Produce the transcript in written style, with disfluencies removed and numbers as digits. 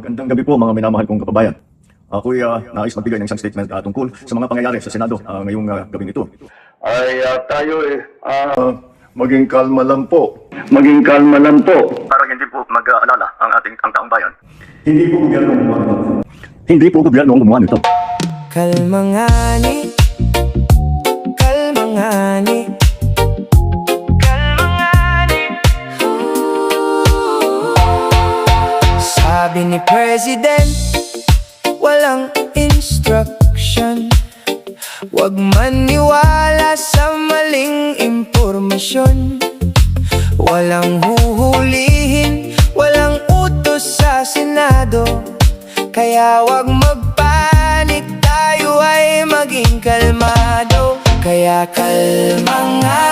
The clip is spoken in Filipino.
Magandang gabi po mga minamahal kong kababayan. Ako'y nais magbigay ng isang statement tungkol sa mga pangyayari sa Senado ngayong gabing ito. Maging kalma lang po. Maging kalma lang po. Para hindi po mag-aalala ang taong bayan. Hindi po gobyerno ang gumawa nito. Hindi po gobyerno ang gumawa nito. Kalmangani, kalmangani, kalmangani. Sabi ni President, walang instruction. Huwag maniwala sa maling impormasyon. Walang huhulihin, walang utos sa Senado. Kaya huwag magpanik, tayo ay maging kalmado. Kaya kalma nga